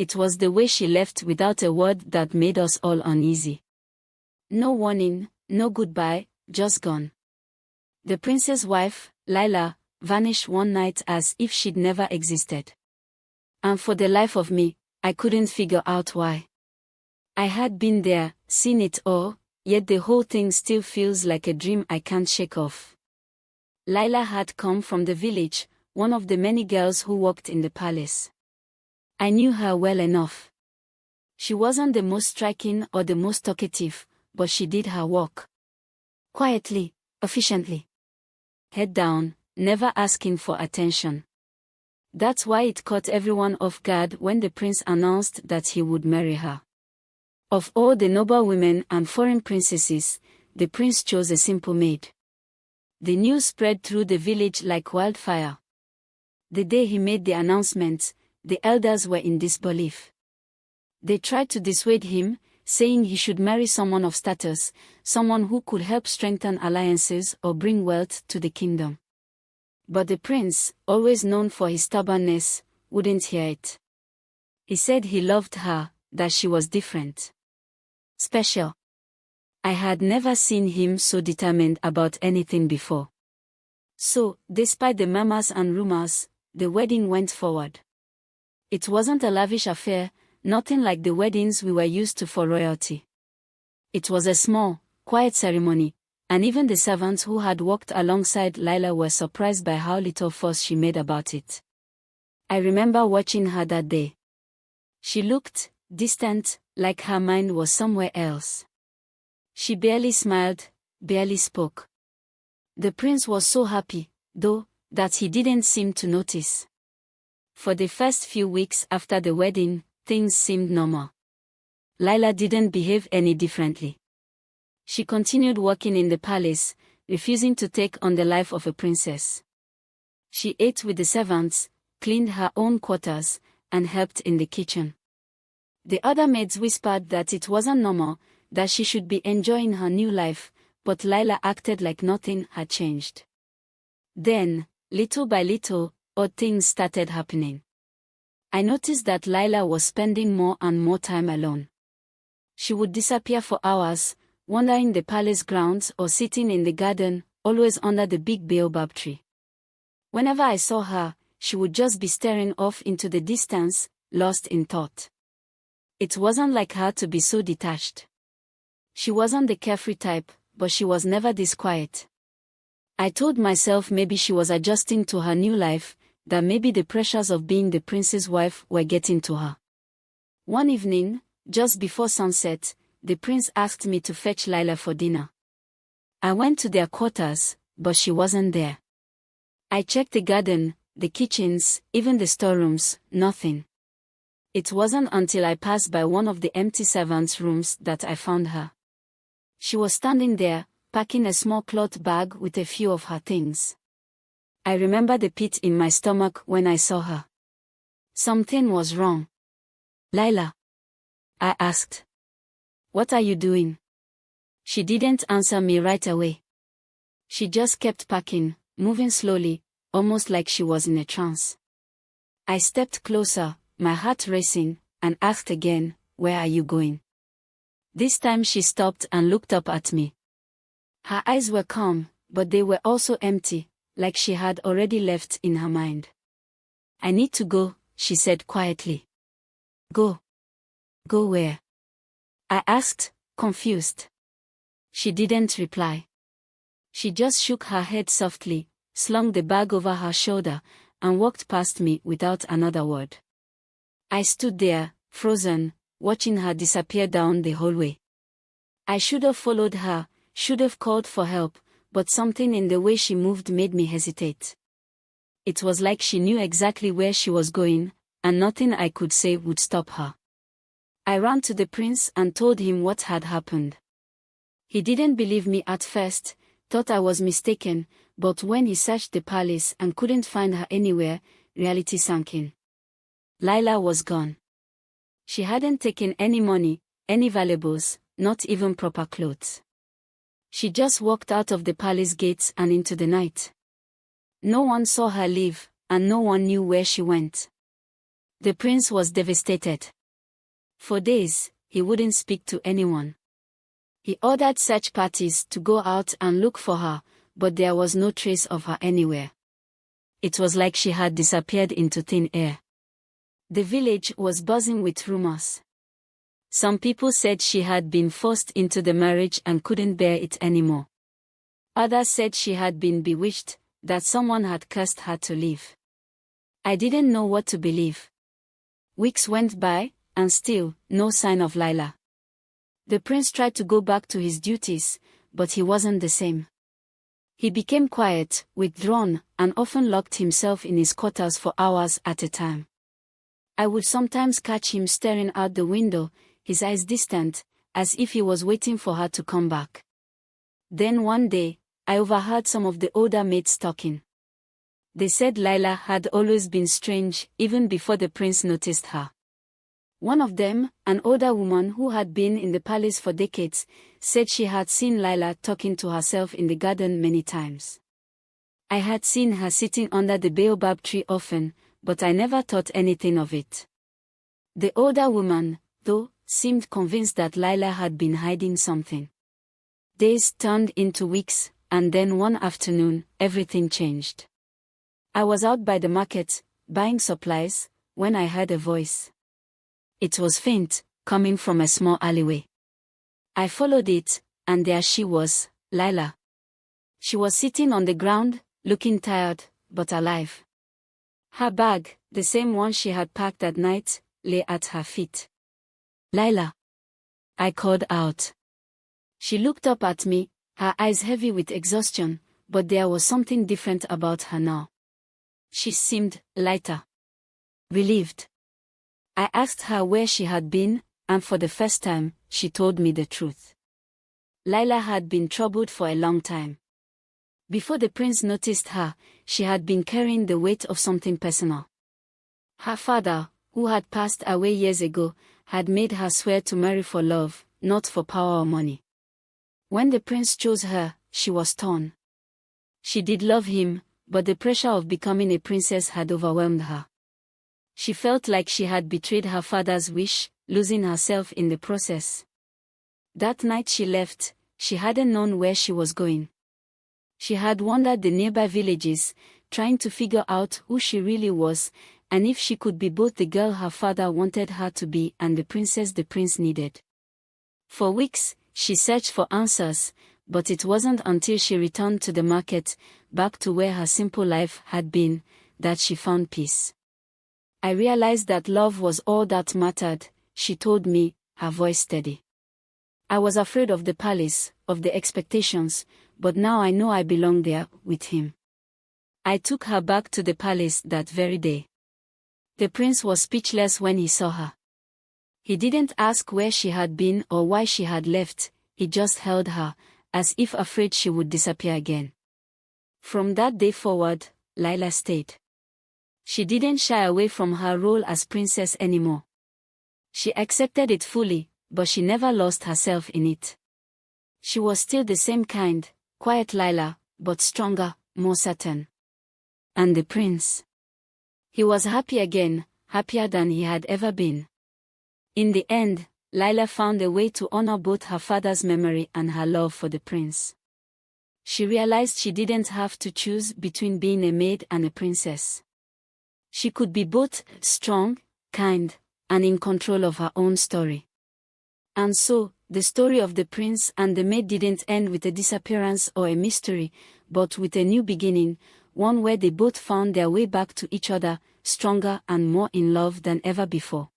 It was the way she left without a word that made us all uneasy. No warning, no goodbye, just gone. The prince's wife, Lila, vanished one night as if she'd never existed. And for the life of me, I couldn't figure out why. I had been there, seen it all, yet the whole thing still feels like a dream I can't shake off. Lila had come from the village, one of the many girls who worked in the palace. I knew her well enough. She wasn't the most striking or the most talkative, but she did her work. Quietly, efficiently. Head down, never asking for attention. That's why it caught everyone off guard when the prince announced that he would marry her. Of all the noble women and foreign princesses, the prince chose a simple maid. The news spread through the village like wildfire. The day he made the announcement, the elders were in disbelief. They tried to dissuade him, saying he should marry someone of status, someone who could help strengthen alliances or bring wealth to the kingdom. But the prince, always known for his stubbornness, wouldn't hear it. He said he loved her, that she was different. Special. I had never seen him so determined about anything before. So, despite the murmurs and rumors, the wedding went forward. It wasn't a lavish affair, nothing like the weddings we were used to for royalty. It was a small, quiet ceremony, and even the servants who had walked alongside Lila were surprised by how little fuss she made about it. I remember watching her that day. She looked distant, like her mind was somewhere else. She barely smiled, barely spoke. The prince was so happy, though, that he didn't seem to notice. For the first few weeks after the wedding, things seemed normal. Lila didn't behave any differently. She continued working in the palace, refusing to take on the life of a princess. She ate with the servants, cleaned her own quarters, and helped in the kitchen. The other maids whispered that it wasn't normal, that she should be enjoying her new life, but Lila acted like nothing had changed. Then, little by little, odd things started happening. I noticed that Lila was spending more and more time alone. She would disappear for hours, wandering the palace grounds or sitting in the garden, always under the big baobab tree. Whenever I saw her, she would just be staring off into the distance, lost in thought. It wasn't like her to be so detached. She wasn't the carefree type, but she was never this quiet. I told myself maybe she was adjusting to her new life, that maybe the pressures of being the prince's wife were getting to her. One evening, just before sunset, the prince asked me to fetch Lila for dinner. I went to their quarters, but she wasn't there. I checked the garden, the kitchens, even the storerooms, nothing. It wasn't until I passed by one of the empty servants' rooms that I found her. She was standing there, packing a small cloth bag with a few of her things. I remember the pit in my stomach when I saw her. Something was wrong. "Lila?" I asked. "What are you doing?" She didn't answer me right away. She just kept packing, moving slowly, almost like she was in a trance. I stepped closer, my heart racing, and asked again, "Where are you going?" This time she stopped and looked up at me. Her eyes were calm, but they were also empty, like she had already left in her mind. "I need to go," she said quietly. "Go? Go where?" I asked, confused. She didn't reply. She just shook her head softly, slung the bag over her shoulder, and walked past me without another word. I stood there, frozen, watching her disappear down the hallway. I should have followed her, should have called for help, but something in the way she moved made me hesitate. It was like she knew exactly where she was going, and nothing I could say would stop her. I ran to the prince and told him what had happened. He didn't believe me at first, thought I was mistaken, but when he searched the palace and couldn't find her anywhere, reality sank in. Lila was gone. She hadn't taken any money, any valuables, not even proper clothes. She just walked out of the palace gates and into the night. No one saw her leave, and no one knew where she went. The prince was devastated. For days, he wouldn't speak to anyone. He ordered search parties to go out and look for her, but there was no trace of her anywhere. It was like she had disappeared into thin air. The village was buzzing with rumors. Some people said she had been forced into the marriage and couldn't bear it anymore. Others said she had been bewitched, that someone had cursed her to leave. I didn't know what to believe. Weeks went by, and still, no sign of Lila. The prince tried to go back to his duties, but he wasn't the same. He became quiet, withdrawn, and often locked himself in his quarters for hours at a time. I would sometimes catch him staring out the window, his eyes distant, as if he was waiting for her to come back. Then one day, I overheard some of the older maids talking. They said Lila had always been strange, even before the prince noticed her. One of them, an older woman who had been in the palace for decades, said she had seen Lila talking to herself in the garden many times. I had seen her sitting under the baobab tree often, but I never thought anything of it. The older woman, though, seemed convinced that Lila had been hiding something. Days turned into weeks, and then one afternoon, everything changed. I was out by the market, buying supplies, when I heard a voice. It was faint, coming from a small alleyway. I followed it, and there she was, Lila. She was sitting on the ground, looking tired, but alive. Her bag, the same one she had packed that night, lay at her feet. Lila! I called out. She looked up at me, her eyes heavy with exhaustion, but there was something different about her now. She seemed lighter. Relieved. I asked her where she had been, and for the first time, she told me the truth. Lila had been troubled for a long time. Before the prince noticed her, she had been carrying the weight of something personal. Her father, who had passed away years ago, had made her swear to marry for love, not for power or money. When the prince chose her, she was torn. She did love him, but the pressure of becoming a princess had overwhelmed her. She felt like she had betrayed her father's wish, losing herself in the process. That night she left, she hadn't known where she was going. She had wandered the nearby villages, trying to figure out who she really was, and if she could be both the girl her father wanted her to be and the princess the prince needed. For weeks, she searched for answers, but it wasn't until she returned to the market, back to where her simple life had been, that she found peace. I realized that love was all that mattered, she told me, her voice steady. I was afraid of the palace, of the expectations, but now I know I belong there, with him. I took her back to the palace that very day. The prince was speechless when he saw her. He didn't ask where she had been or why she had left, he just held her, as if afraid she would disappear again. From that day forward, Lila stayed. She didn't shy away from her role as princess anymore. She accepted it fully, but she never lost herself in it. She was still the same kind, quiet Lila, but stronger, more certain. And the prince? He was happy again, happier than he had ever been. In the end, Lila found a way to honor both her father's memory and her love for the prince. She realized she didn't have to choose between being a maid and a princess. She could be both strong, kind, and in control of her own story. And so, the story of the prince and the maid didn't end with a disappearance or a mystery, but with a new beginning, one where they both found their way back to each other, stronger and more in love than ever before.